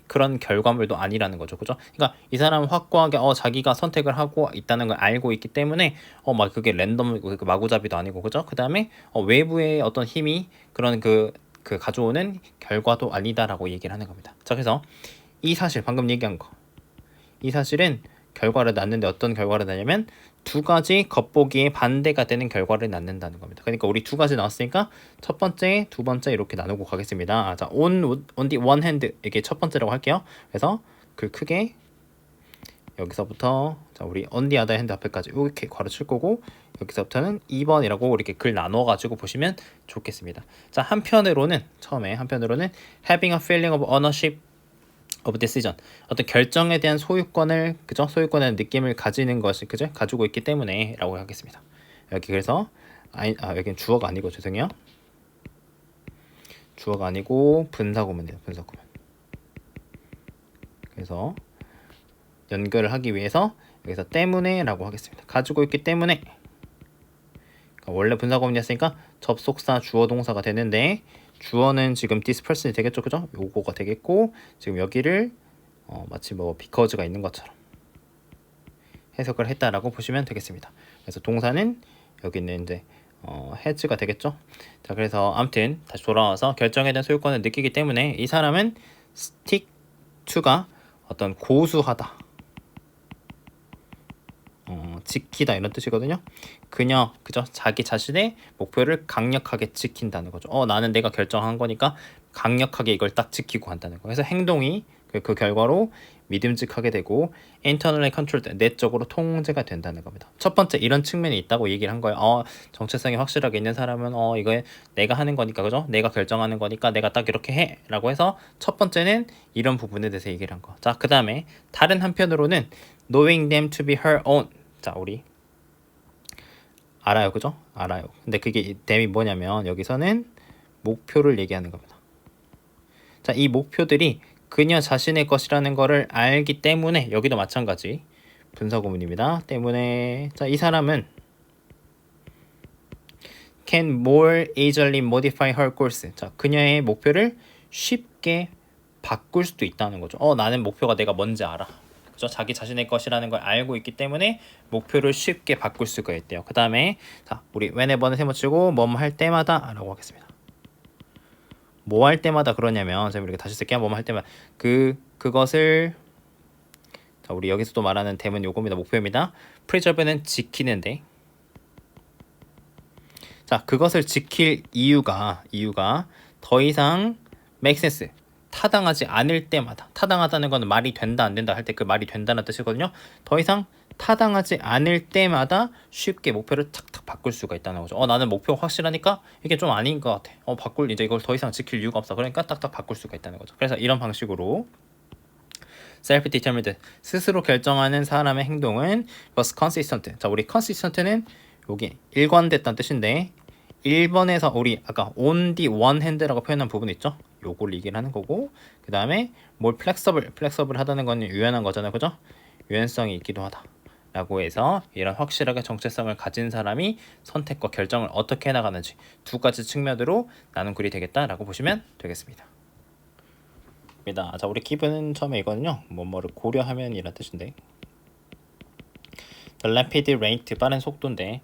그런 결과물도 아니라는 거죠. 그죠? 그러니까 이 사람은 확고하게 자기가 선택을 하고 있다는 걸 알고 있기 때문에 막 그게 랜덤 마구잡이도 아니고 그죠? 그다음에 외부의 어떤 힘이 그런 그 가져오는 결과도 아니다라고 얘기를 하는 겁니다. 자, 그래서 이 사실 방금 얘기한 거. 이 사실은 결과를 낳는데 어떤 결과를 낳냐면 두 가지 겉보기에 반대가 되는 결과를 낳는다는 겁니다. 그러니까 우리 두 가지 나왔으니까 첫 번째, 두 번째 이렇게 나누고 가겠습니다. 자, on the one hand 이게 첫 번째라고 할게요. 그래서 글 크게 여기서부터 자, 우리 on the other hand 앞에까지 이렇게 괄호 칠 거고 여기서부터는 2번이라고 이렇게 글 나눠 가지고 보시면 좋겠습니다. 자, 한편으로는 having a feeling of ownership of decision 어떤 결정에 대한 소유권을 그죠? 소유권에 대한 느낌을 가지는 것이 그죠? 가지고 있기 때문에라고 하겠습니다. 여기 그래서 여기는 주어가 아니고 죄송해요. 주어가 아니고 분사구문이에요. 분사구문. 그래서 연결을 하기 위해서 여기서 때문에라고 하겠습니다. 가지고 있기 때문에 그러니까 원래 분사구문이었으니까 접속사 주어 동사가 되는데 주어는 지금 this person이 되겠죠, 그죠? 요거가 되겠고 지금 여기를 마치 뭐 because가 있는 것처럼 해석을 했다라고 보시면 되겠습니다. 그래서 동사는 여기는 이제 has가 되겠죠. 자, 그래서 아무튼 다시 돌아와서 결정에 대한 소유권을 느끼기 때문에 이 사람은 stick to가 어떤 고수하다, 지키다 이런 뜻이거든요. 그녀 그죠? 자기 자신의 목표를 강력하게 지킨다는 거죠. 나는 내가 결정한 거니까 강력하게 이걸 딱 지키고 한다는 거. 그래서 행동이 그 결과로 믿음직하게 되고 internally controlled 내적으로 통제가 된다는 겁니다. 첫 번째 이런 측면이 있다고 얘기를 한 거예요. 정체성이 확실하게 있는 사람은 이거 내가 하는 거니까 그죠? 내가 결정하는 거니까 내가 딱 이렇게 해라고 해서 첫 번째는 이런 부분에 대해서 얘기를 한 거. 자, 그 다음에 다른 한편으로는 knowing them to be her own. 자, 우리 알아요, 그죠? 알아요. 근데 그게 them이 뭐냐면 여기서는 목표를 얘기하는 겁니다. 자, 이 목표들이 그녀 자신의 것이라는 거를 알기 때문에 여기도 마찬가지 분사구문입니다. 때문에 자, 이 사람은 can more easily modify her goals. 자, 그녀의 목표를 쉽게 바꿀 수도 있다는 거죠. 나는 목표가 내가 뭔지 알아. 그죠? 자기 자신의 것이라는 걸 알고 있기 때문에 목표를 쉽게 바꿀 수가 있대요. 그 다음에 자 우리 whenever는 세모치고 뭐뭐 할 때마다 라고 하겠습니다. 뭐 할 때마다 그러냐면 선생님 이렇게 다시 쓸게요. 뭐뭐 할 때마다 그것을 자 우리 여기서 또 말하는 대문 요겁니다. 목표입니다. preserve는 지키는데 자 그것을 지킬 이유가 더 이상 make sense 타당하지 않을 때마다 타당하다는 거는 말이 된다 안 된다 할 때 그 말이 된다는 뜻이거든요. 더 이상 타당하지 않을 때마다 쉽게 목표를 탁탁 바꿀 수가 있다는 거죠. 나는 목표가 확실하니까 이게 좀 아닌 것 같아. 바꿀 이제 이걸 더 이상 지킬 이유가 없어. 그러니까 딱딱 바꿀 수가 있다는 거죠. 그래서 이런 방식으로 self-determined 스스로 결정하는 사람의 행동은 was consistent. 자, 우리 consistent는 여기 일관됐다는 뜻인데 1번에서 우리 아까 on the one hand라고 표현한 부분 있죠? 요걸 얘기를 하는 거고 그 다음에 뭘 flexible 하다는 건 유연한 거잖아요. 그죠? 유연성이 있기도 하다. 라고 해서 이런 확실하게 정체성을 가진 사람이 선택과 결정을 어떻게 해나가는지 두 가지 측면으로 나눈 글이 되겠다라고 보시면 되겠습니다. 자, 우리 기분은 처음에 이거는요. 뭐뭐를 고려하면 이란 뜻인데 The rapid rate 빠른 속도인데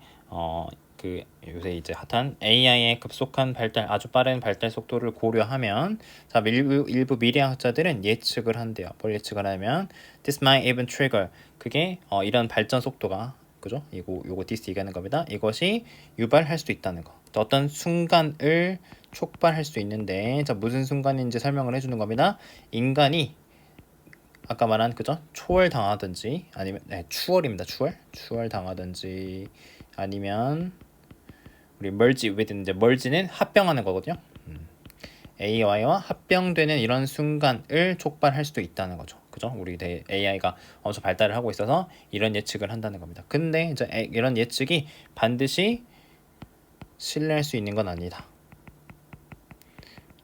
그 요새 이제 핫한 AI의 급속한 발달, 아주 빠른 발달 속도를 고려하면 자 일부 미래학자들은 예측을 한대요. 뭘 예측을 하면 this might even trigger 그게 이런 발전 속도가 그죠? 요거 this 얘기하는 겁니다. 이것이 유발할 수도 있다는 거. 어떤 순간을 촉발할 수 있는데 자 무슨 순간인지 설명을 해주는 겁니다. 인간이 아까 말한 그죠? 초월 당하든지 아니면 추월입니다. 추월 당하든지 아니면 우리 merge with 이제 merge는 합병하는 거거든요. AI와 합병되는 이런 순간을 촉발할 수도 있다는 거죠. 그죠? 우리 AI가 엄청 발달을 하고 있어서 이런 예측을 한다는 겁니다. 근데 이제 이런 예측이 반드시 신뢰할 수 있는 건 아니다.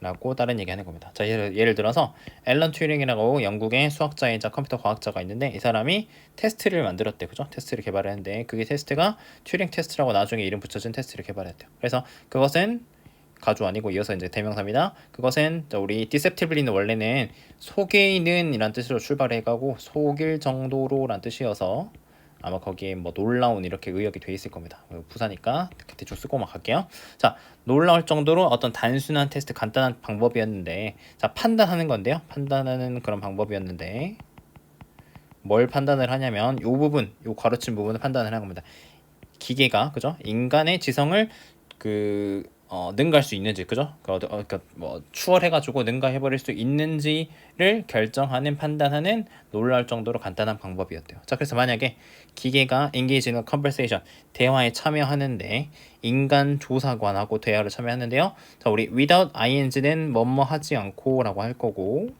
라고 다른 얘기하는 겁니다. 자 예를 들어서 앨런 튜링이라고 영국의 수학자이자 컴퓨터 과학자가 있는데 이 사람이 테스트를 만들었대. 그죠? 테스트를 개발했는데 그게 테스트가 튜링 테스트라고 나중에 이름 붙여진 테스트를 개발했대요. 그래서 그것은 가주 아니고 이어서 이제 대명사입니다. 그것은 우리 deceptively는 원래는 속이는 이란 뜻으로 출발해가고 속일 정도로 란 뜻이어서 아마 거기에 뭐 놀라운 이렇게 의역이 돼 있을 겁니다. 부사니까 대충 쓰고 막 갈게요. 자, 놀라울 정도로 어떤 단순한 테스트, 간단한 방법이었는데, 자 판단하는 건데요. 판단하는 그런 방법이었는데, 뭘 판단을 하냐면 요 부분, 요 가로친 부분을 판단을 하는 겁니다. 기계가 그죠? 인간의 지성을 능가할 수 있는지 그죠? 그러니까 뭐 추월해가지고 능가해버릴 수 있는지를 결정하는 판단하는 놀랄 정도로 간단한 방법이었대요. 자 그래서 만약에 기계가 engage in a conversation 대화에 참여하는데 인간 조사관하고 대화를 참여하는데요. 자 우리 without ing는 뭐뭐 하지 않고라고 할 거고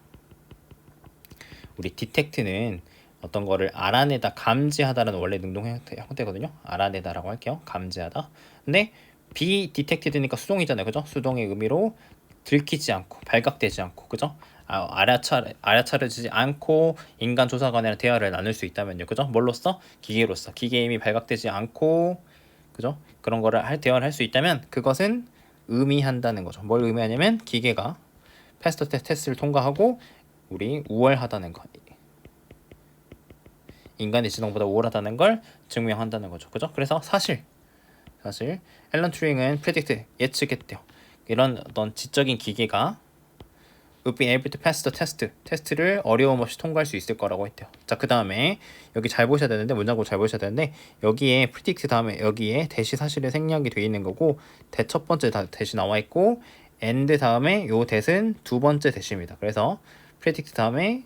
우리 detect는 어떤 거를 알아내다 감지하다라는 원래 능동 형태거든요. 알아내다라고 할게요. 감지하다. 근데 be detected니까 수동이잖아요. 그죠? 수동의 의미로 들키지 않고 발각되지 않고 그죠? 알아차려지지 않고 인간 조사관이랑 대화를 나눌 수 있다면요. 그죠? 뭘로써? 기계로서. 기계의 힘이 발각되지 않고 그죠? 그런 거를 대화를 할 수 있다면 그것은 의미한다는 거죠. 뭘 의미하냐면 기계가 패스트 테스트를 통과하고 우리 우월하다는 거. 인간의 지능보다 우월하다는 걸 증명한다는 거죠. 그죠? 그래서 사실 앨런 튜링은 predict 예측했대요. 이런 어떤 지적인 기계가 would be able to pass the test 테스트를 어려움 없이 통과할 수 있을 거라고 했대요. 자, 그 다음에 여기 잘 보셔야 되는데 문장고 잘 보셔야 되는데 여기에 predict 다음에 여기에 대시 사실의 생략이 되어 있는 거고 첫 번째 대시 나와 있고 and 다음에 요 대는 두 번째 대시입니다. 그래서 predict 다음에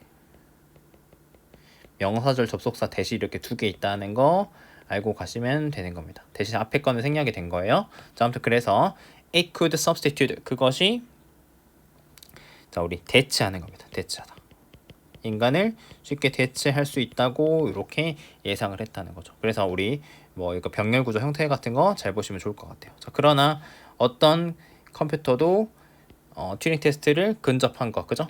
명사절 접속사 대시 이렇게 두 개 있다는 거 알고 가시면 되는 겁니다. 대신 앞에 거는 생략이 된 거예요. 자, 아무튼 그래서 it could substitute 그것이 자 우리 대체하는 겁니다. 대체하다. 인간을 쉽게 대체할 수 있다고 이렇게 예상을 했다는 거죠. 그래서 우리 뭐 이거 병렬 구조 형태 같은 거 잘 보시면 좋을 것 같아요. 자, 그러나 어떤 컴퓨터도 튜링 테스트를 근접한 거 그죠?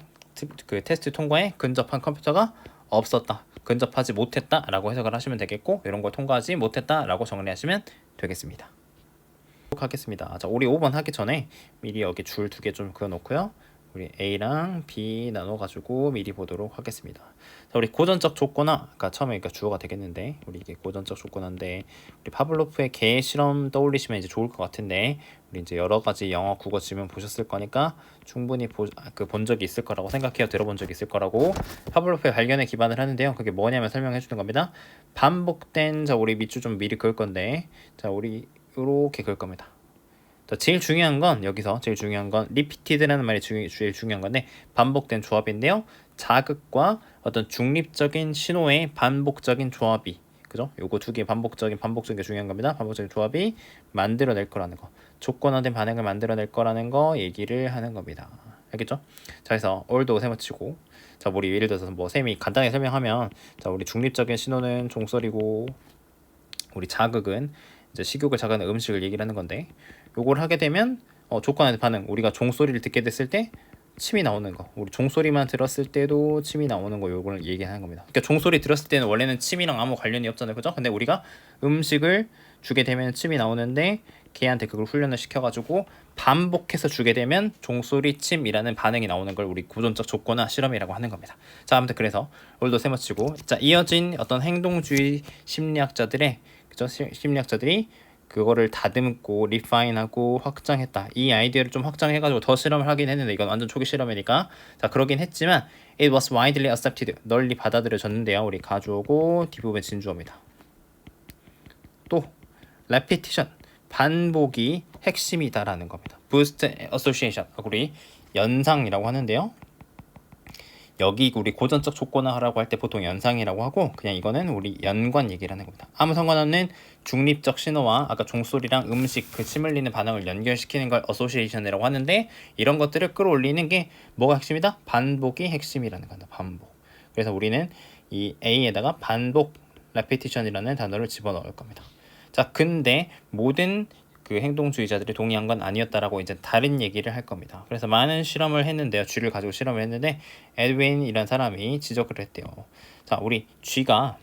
그 테스트 통과에 근접한 컴퓨터가 없었다. 근접하지 못했다라고 해석을 하시면 되겠고 이런 걸 통과하지 못했다라고 정리하시면 되겠습니다. 하겠습니다. 자, 우리 5번 하기 전에 미리 여기 줄 두 개 좀 그어놓고요. 우리 A랑 B 나눠가지고 미리 보도록 하겠습니다. 자, 우리 고전적 조건화, 아까 처음에 주어가 되겠는데, 우리 이게 고전적 조건화인데, 우리 파블로프의 개 실험 떠올리시면 이제 좋을 것 같은데, 우리 이제 여러 가지 영어, 국어 지문 보셨을 거니까 충분히 본 적이 있을 거라고 생각해요. 들어본 적이 있을 거라고. 파블로프의 발견에 기반을 하는데요. 그게 뭐냐면 설명해 주는 겁니다. 반복된, 자, 우리 밑줄 좀 미리 그을 건데, 자, 우리 이렇게 그을 겁니다. 제일 중요한 건 여기서 제일 중요한 건 repeated라는 말이 제일 중요한 건데 반복된 조합인데요. 자극과 어떤 중립적인 신호의 반복적인 조합이 그죠? 요거 두 개 반복적인 게 중요한 겁니다. 반복적인 조합이 만들어낼 거라는 거. 조건화된 반응을 만들어낼 거라는 거 얘기를 하는 겁니다. 알겠죠? 자, 그래서 all도 세워치고 자, 우리 예를 들어서 뭐 쌤이 간단하게 설명하면 자, 우리 중립적인 신호는 종소리고 우리 자극은 이제 식욕을 자극하는 음식을 얘기를 하는 건데 요걸 하게 되면 조건화된 반응 우리가 종소리를 듣게 됐을 때 침이 나오는 거 우리 종소리만 들었을 때도 침이 나오는 거 요걸 얘기하는 겁니다. 그러니까 종소리 들었을 때는 원래는 침이랑 아무 관련이 없잖아요, 그죠? 근데 우리가 음식을 주게 되면 침이 나오는데 걔한테 그걸 훈련을 시켜가지고 반복해서 주게 되면 종소리 침이라는 반응이 나오는 걸 우리 고전적 조건화 실험이라고 하는 겁니다. 자, 아무튼 그래서 오늘도 세모치고 자, 이어진 어떤 행동주의 심리학자들의 그죠? 심리학자들이 그거를 다듬고 리파인하고 확장했다. 이 아이디어를 좀 확장해가지고 더 실험을 하긴 했는데 이건 완전 초기 실험이니까 자 그러긴 했지만 it was widely accepted 널리 받아들여졌는데요. 우리 가져오고 뒷부분 진주어입니다. 또 repetition 반복이 핵심이다라는 겁니다. boost association 우리 연상이라고 하는데요. 여기 우리 고전적 조건화라고 할 때 보통 연상이라고 하고 그냥 이거는 우리 연관 얘기를 하는 겁니다. 아무 상관없는 중립적 신호와 아까 종소리랑 음식 그 침 흘리는 반응을 연결시키는 걸 어소시에이션이라고 하는데 이런 것들을 끌어올리는 게 뭐가 핵심이다? 반복이 핵심이라는 겁니다. 반복. 그래서 우리는 이 A에다가 반복 repetition이라는 단어를 집어넣을 겁니다. 자, 근데 모든 그 행동주의자들이 동의한 건 아니었다라고 이제 다른 얘기를 할 겁니다. 그래서 많은 실험을 했는데요. 쥐를 가지고 실험을 했는데 에드윈이라는 사람이 지적을 했대요. 자, 우리 쥐가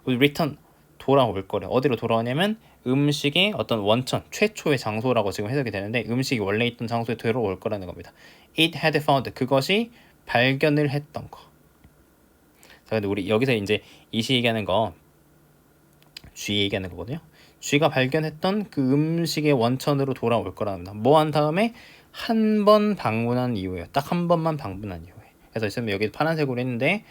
우리 return 돌아올 거래. 어디로 돌아오냐면 음식의 어떤 원천, 최초의 장소라고 지금 해석이 되는데 음식이 원래 있던 장소에 돌아올 거라는 겁니다. It had found 그것이 발견을 했던 거. 자, 근데 우리 여기서 이제 이시 얘기하는 거 쥐 얘기하는 거거든요. 쥐가 발견했던 그 음식의 원천으로 돌아올 거랍니다. 뭐 한 다음에 한 번 방문한 이후에 딱 한 번만 방문한 이후에 그래서 있으면 여기 파란색으로 했는데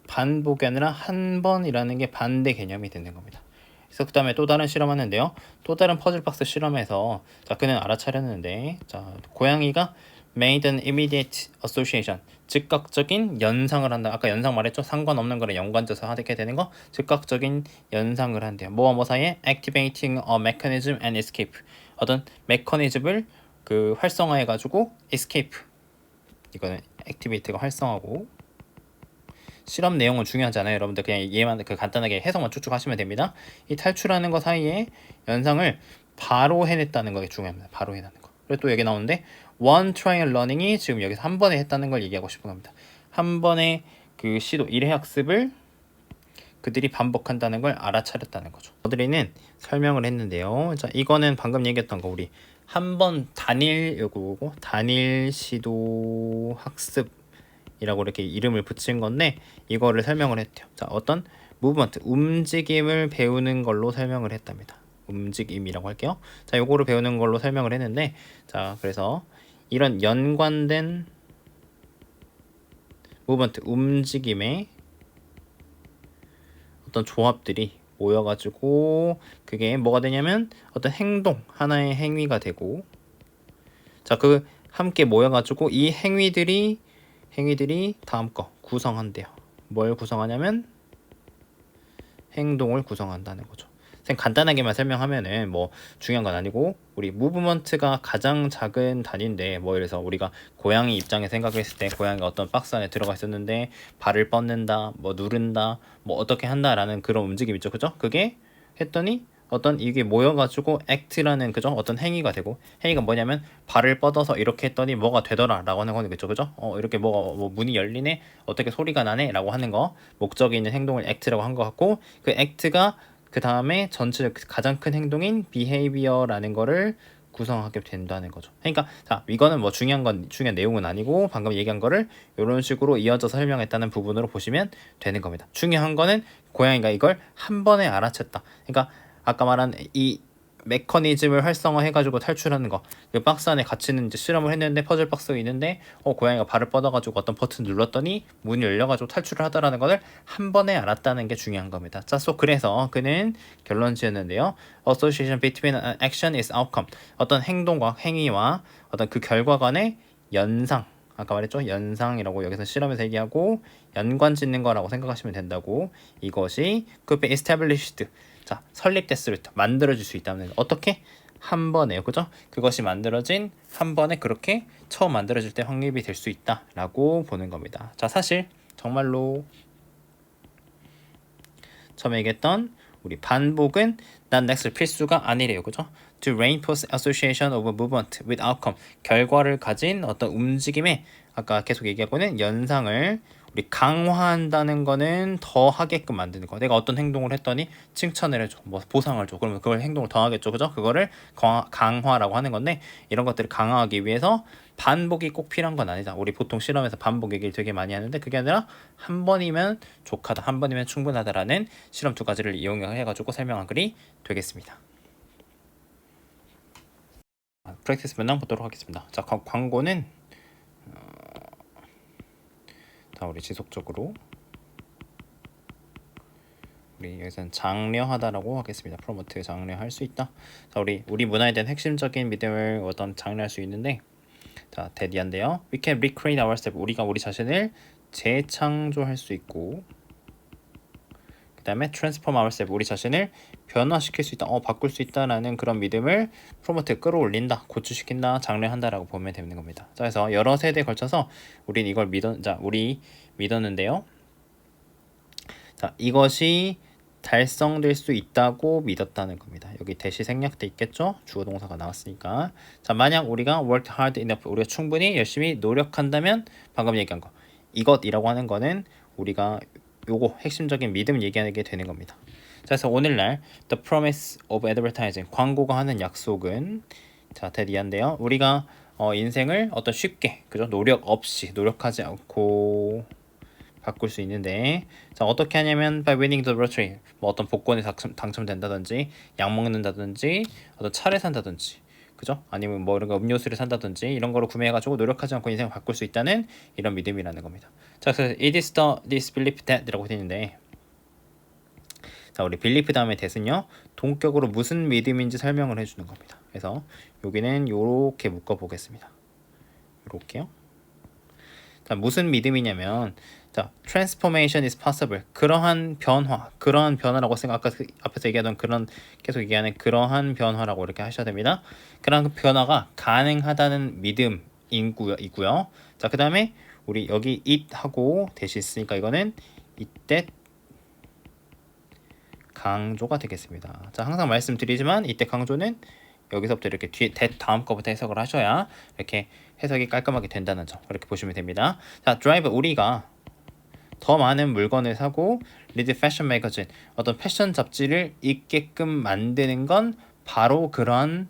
반복이 아니라 한 번이라는 게 반대 개념이 되는 겁니다. 그래서 그 다음에 또 다른 실험하는데요. 또 다른 퍼즐박스 실험에서 자 그는 알아차렸는데 자 고양이가 made an immediate association 즉각적인 연상을 한다. 아까 연상 말했죠. 상관없는 거랑 연관져서 하게 되는 거 즉각적인 연상을 한대요. 뭐와 뭐 사이에 activating a mechanism and escape 어떤 메커니즘을 그 활성화해 가지고 escape 이거는 activate가 활성화고 실험 내용은 중요하지 않아요. 여러분들 그냥 얘만 그 간단하게 해석만 쭉쭉 하시면 됩니다. 이 탈출하는 거 사이에 연상을 바로 해냈다는 게 중요합니다. 바로 해내는 거. 그리고 또 여기 나오는데 one trial learning이 지금 여기서 한 번에 했다는 걸 얘기하고 싶은 겁니다. 한 번에 그 시도 1회 학습을 그들이 반복한다는 걸 알아차렸다는 거죠. 저들이는 설명을 했는데요. 자, 이거는 방금 얘기했던 거 우리 한 번 단일 요거고 단일 시도 학습 이라고 이렇게 이름을 붙인 건데 이거를 설명을 했대요. 자, 어떤 무브먼트, 움직임을 배우는 걸로 설명을 했답니다. 움직임이라고 할게요. 자, 요거를 배우는 걸로 설명을 했는데 자, 그래서 이런 연관된 무브먼트, 움직임의 어떤 조합들이 모여가지고 그게 뭐가 되냐면 어떤 행동, 하나의 행위가 되고 자, 그 함께 모여가지고 이 행위들이 다음 거 구성한대요. 뭘 구성하냐면 행동을 구성한다는 거죠. 간단하게만 설명하면은 뭐 중요한 건 아니고 우리 무브먼트가 가장 작은 단위인데 뭐 이래서 우리가 고양이 입장에 생각했을 때 고양이가 어떤 박스 안에 들어가 있었는데 발을 뻗는다, 뭐 누른다, 뭐 어떻게 한다라는 그런 움직임 있죠, 그죠? 그게 했더니 어떤 이게 모여가지고 act라는 그죠? 어떤 행위가 되고 행위가 뭐냐면 발을 뻗어서 이렇게 했더니 뭐가 되더라라고 하는 거겠죠, 그죠? 이렇게 뭐 문이 열리네, 어떻게 소리가 나네라고 하는 거 목적이 있는 행동을 act라고 한 것 같고 그 act가 그 다음에 전체 가장 큰 행동인 behavior라는 거를 구성하게 된다는 거죠. 그러니까 자 이거는 뭐 중요한 내용은 아니고 방금 얘기한 거를 이런 식으로 이어져서 설명했다는 부분으로 보시면 되는 겁니다. 중요한 거는 고양이가 이걸 한 번에 알아챘다. 그러니까 아까 말한 이 메커니즘을 활성화해가지고 탈출하는 거. 그 박스 안에 갇히는 이제 실험을 했는데 퍼즐 박스가 있는데 고양이가 발을 뻗어가지고 어떤 버튼 눌렀더니 문이 열려가지고 탈출을 하더라는 것을 한 번에 알았다는 게 중요한 겁니다. 자, 그래서 그는 결론 지었는데요. Association between an action is outcome. 어떤 행동과 행위와 어떤 그 결과 간의 연상. 아까 말했죠? 연상이라고 여기서 실험에서 얘기하고 연관 짓는 거라고 생각하시면 된다고. 이것이 could be established. 자, 설립됐을 때 만들어질 수 있다는 거. 어떻게? 한 번에요. 그죠? 그것이 만들어진 한 번에 그렇게 처음 만들어질 때 확립이 될 수 있다라고 보는 겁니다. 자, 사실 정말로 처음에 얘기했던 우리 반복은 not next 필수가 아니래요. 그죠? To reinforce association of movement with outcome. 결과를 가진 어떤 움직임에 아까 계속 얘기하고는 연상을 우리 강화한다는 거는 더 하게끔 만드는 거. 내가 어떤 행동을 했더니 칭찬을 해줘, 뭐 보상을 줘. 그러면 그걸 행동을 더 하겠죠, 그죠? 그거를 강화라고 하는 건데 이런 것들을 강화하기 위해서 반복이 꼭 필요한 건 아니다. 우리 보통 실험에서 반복 얘기를 되게 많이 하는데 그게 아니라 한 번이면 족하다, 한 번이면 충분하다라는 실험 두 가지를 이용해가지고 설명한 글이 되겠습니다. 프랙티스 문항 보도록 하겠습니다. 자, 광고는 자, 우리 지속적으로 우리 여기서는 장려하다라고 하겠습니다. 프로모트 장려할 수 있다. 자, 우리 문화에 대한 핵심적인 믿음을 어떤 장려할 수 있는데, 자, 대디한데요. We can recreate ourselves. 우리가 우리 자신을 재창조할 수 있고, 그 다음에 transform ourselves. 우리 자신을 변화시킬 수 있다. 바꿀 수 있다라는 그런 믿음을 프로모트에 끌어올린다, 고취시킨다, 장려한다라고 보면 되는 겁니다. 자, 그래서 여러 세대에 걸쳐서 우린 이걸 우리 믿었는데요. 자, 이것이 달성될 수 있다고 믿었다는 겁니다. 여기 대시 생략돼 있겠죠? 주어 동사가 나왔으니까. 자, 만약 우리가 worked hard enough, 우리가 충분히 열심히 노력한다면 방금 얘기한 거 이것이라고 하는 거는 우리가 요거 핵심적인 믿음 얘기하게 되는 겁니다. 자, 그래서 오늘날 The Promise of Advertising, 광고가 하는 약속은 자, 대디한데요. 우리가 인생을 어떤 쉽게, 그죠? 노력하지 않고 바꿀 수 있는데, 자, 어떻게 하냐면 by winning the lottery, 뭐 어떤 복권에 당첨된다든지, 약 먹는다든지, 어떤 차를 산다든지, 그죠? 아니면 뭐 이런 거 음료수를 산다든지 이런 거로 구매해가지고 노력하지 않고 인생을 바꿀 수 있다는 이런 믿음이라는 겁니다. 자, 그래서 it is this belief that이라고 되어 있는데, 자, 우리 belief 다음에 that은요 동격으로 무슨 믿음인지 설명을 해주는 겁니다. 그래서 여기는 요렇게 묶어 보겠습니다. 요렇게요. 자, 무슨 믿음이냐면, 자, transformation is possible. 그러한 변화라고 아까 앞에서 얘기하던 계속 얘기하는 그러한 변화라고 이렇게 하셔야 됩니다. 그런 변화가 가능하다는 믿음이고요. 자, 그 다음에 우리 여기 it하고 대시 있으니까 이거는 이때 강조가 되겠습니다. 자, 항상 말씀드리지만 이때 강조는 여기서부터 이렇게 뒤에 다음 거부터 해석을 하셔야 이렇게 해석이 깔끔하게 된다는 점, 그렇게 보시면 됩니다. 자, 드라이브, 우리가 더 많은 물건을 사고 리드 패션 매거진, 어떤 패션 잡지를 읽게끔 만드는 건 바로 그런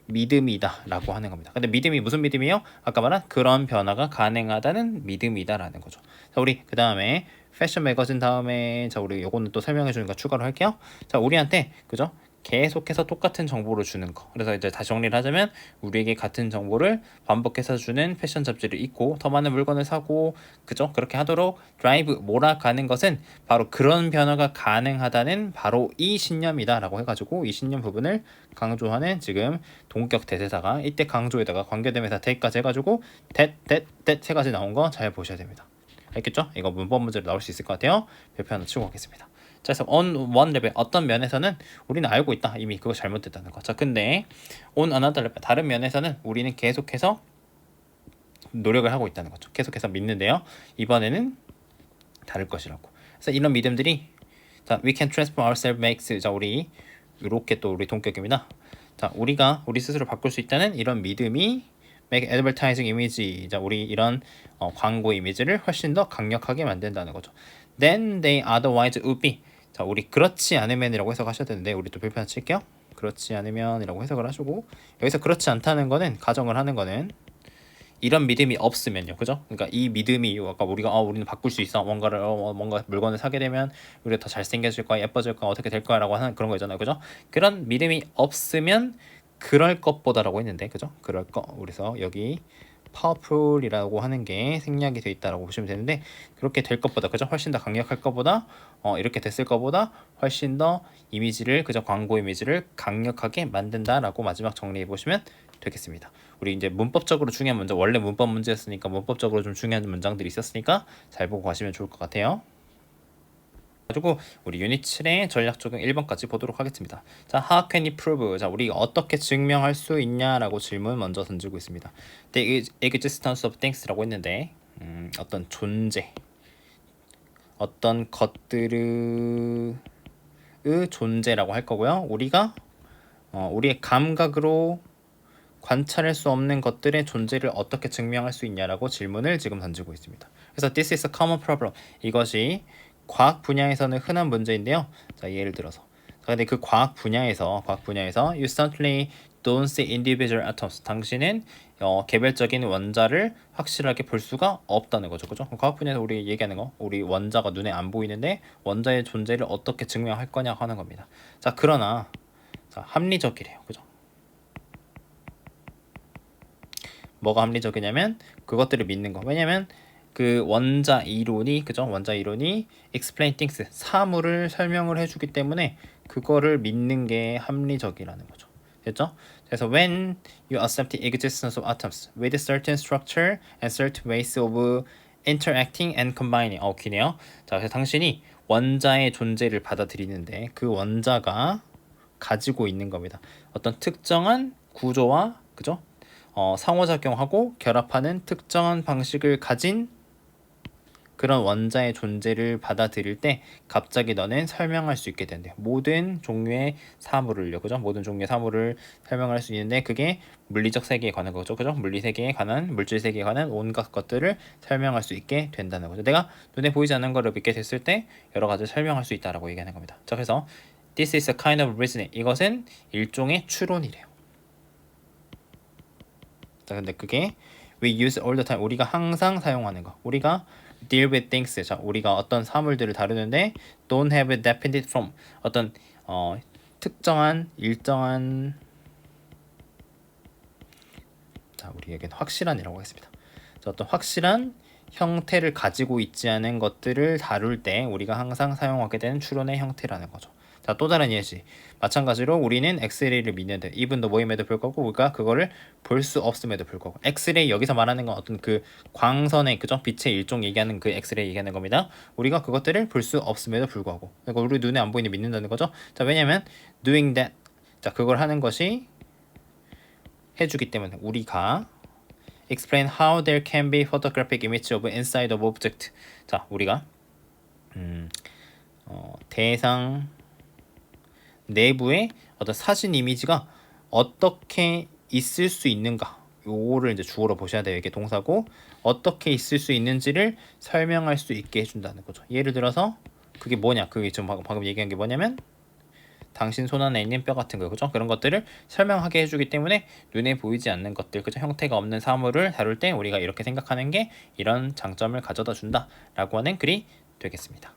믿음이다 라고 하는 겁니다. 근데 믿음이 무슨 믿음이에요? 아까 말한 그런 변화가 가능하다는 믿음이다 라는 거죠. 자, 우리 그 다음에 패션 매거진 다음에, 자, 우리 요거는 또 설명해 주는 거 추가로 할게요. 자, 우리한테, 그죠? 계속해서 똑같은 정보를 주는 거. 그래서 이제 다시 정리를 하자면 우리에게 같은 정보를 반복해서 주는 패션 잡지를 읽고 더 많은 물건을 사고, 그죠? 그렇게 하도록 드라이브, 몰아가는 것은 바로 그런 변화가 가능하다는 바로 이 신념이다 라고 해가지고 이 신념 부분을 강조하는 지금 동격 대세사가 이때 강조에다가 관계대명사 that까지 해가지고 that 세 가지 나온 거 잘 보셔야 됩니다. 알겠죠? 이거 문법 문제로 나올 수 있을 것 같아요. 별표 하나 치고 가겠습니다. 자, 그래서 on one level, 어떤 면에서는 우리는 알고 있다, 이미 그거 잘못됐다는 거. 자, 근데 on another level, 다른 면에서는 우리는 계속해서 노력을 하고 있다는 거죠. 계속해서 믿는데요, 이번에는 다를 것이라고. 그래서 이런 믿음들이, 자, we can transform ourselves makes, 자, 우리 이렇게 또 우리 동격입니다. 자, 우리가 우리 스스로 바꿀 수 있다는 이런 믿음이 make advertising image, 자, 우리 이런 광고 이미지를 훨씬 더 강력하게 만든다는 거죠. Then they otherwise would be, 자, 우리 그렇지 않으면이라고 해석하셔야 되는데 우리 또 별표 하나 칠게요. 그렇지 않으면이라고 해석을 하시고, 여기서 그렇지 않다는 거는 가정을 하는 거는 이런 믿음이 없으면요, 그죠? 그러니까 이 믿음이 아까 우리가 우리는 바꿀 수 있어, 뭔가를 뭔가 물건을 사게 되면 우리가 더 잘생겨질 거야, 예뻐질 거야, 어떻게 될 거야라고 하는 그런 거 있잖아요, 그죠? 그런 믿음이 없으면 그럴 것보다라고 했는데, 그죠? 그럴 거, 그래서 여기 powerful이라고 하는 게 생략이 돼 있다라고 보시면 되는데, 그렇게 될 것보다, 그죠? 훨씬 더 강력할 것보다 이렇게 됐을 것보다 훨씬 더 이미지를, 그죠? 광고 이미지를 강력하게 만든다라고 마지막 정리해 보시면 되겠습니다. 우리 이제 문법적으로 중요한 문제, 원래 문법 문제였으니까 문법적으로 좀 중요한 문장들이 있었으니까 잘 보고 가시면 좋을 것 같아요. 그리고 우리 유닛 7의 전략 적용 1번까지 보도록 하겠습니다. 자, how can you prove? 자, 우리가 어떻게 증명할 수 있냐라고 질문 먼저 던지고 있습니다. The existence of things라고 했는데 어떤 존재, 어떤 것들의 존재라고 할 거고요. 우리가 우리의 감각으로 관찰할 수 없는 것들의 존재를 어떻게 증명할 수 있냐라고 질문을 지금 던지고 있습니다. 그래서 this is a common problem. 이것이 과학 분야에서는 흔한 문제인데요. 자, 예를 들어서. 자, 근데 그 과학 분야에서 you certainly don't see individual atoms. 당신은 개별적인 원자를 확실하게 볼 수가 없다는 거죠. 그죠? 과학 분야에서 우리 얘기하는 거, 우리 원자가 눈에 안 보이는데 원자의 존재를 어떻게 증명할 거냐 하는 겁니다. 자, 그러나 자, 합리적이래요. 그죠? 뭐가 합리적이냐면 그것들을 믿는 거. 왜냐면 그 원자 이론이, 그죠? 원자 이론이 explain things, 사물을 설명을 해주기 때문에 그거를 믿는 게 합리적이라는 거죠. 됐죠? 그래서 when you accept the existence of atoms with certain structure and certain ways of interacting and combining. 기네요. 자, 그래서 당신이 원자의 존재를 받아들이는데 그 원자가 가지고 있는 겁니다. 어떤 특정한 구조와, 그죠? 상호작용하고 결합하는 특정한 방식을 가진 그런 원자의 존재를 받아들일 때 갑자기 너는 설명할 수 있게 된대요. 모든 종류의 사물을요, 그죠? 모든 종류의 사물을 설명할 수 있는데 그게 물리적 세계에 관한 거죠, 그죠? 물리 세계에 관한, 물질 세계에 관한 온갖 것들을 설명할 수 있게 된다는 거죠. 내가 눈에 보이지 않는 거를 믿게 됐을 때 여러 가지 설명할 수 있다라고 얘기하는 겁니다. 자, 그래서 this is a kind of reasoning. 이것은 일종의 추론이래요. 자, 근데 그게 we use all the time. 우리가 항상 사용하는 거. 우리가 deal with things. 자, 우리가 어떤 사물들을 다루는데 don't have a definite form. 어떤 특정한 일정한, 자, 우리에겐 확실한이라고 하겠습니다. 자, 어떤 확실한 형태를 가지고 있지 않은 것들을 다룰 때 우리가 항상 사용하게 되는 추론의 형태라는 거죠. 자, 또 다른 예시. 마찬가지로 우리는 엑스레이를 믿는데 이분도 모임에도 불구하고 우리가 그거를 볼 수 없음에도 불구하고, 엑스레이 여기서 말하는 건 어떤 그 광선의, 그죠? 빛의 일종 얘기하는 그 엑스레이 얘기하는 겁니다. 우리가 그것들을 볼 수 없음에도 불구하고, 그러니까 우리 눈에 안 보이는데 믿는다는 거죠. 자, 왜냐면 doing that, 자, 그걸 하는 것이 해주기 때문에 우리가 explain how there can be photographic image of inside of object. 자, 우리가 대상 내부에 어떤 사진 이미지가 어떻게 있을 수 있는가, 요거를 이제 주어로 보셔야 돼요. 이게 동사고 어떻게 있을 수 있는지를 설명할 수 있게 해준다는 거죠. 예를 들어서 그게 뭐냐, 그게 지금 방금 얘기한 게 뭐냐면 당신 손 안에 있는 뼈 같은 거, 그죠? 그런 것들을 설명하게 해주기 때문에 눈에 보이지 않는 것들, 그죠? 형태가 없는 사물을 다룰 때 우리가 이렇게 생각하는 게 이런 장점을 가져다 준다라고 하는 글이 되겠습니다.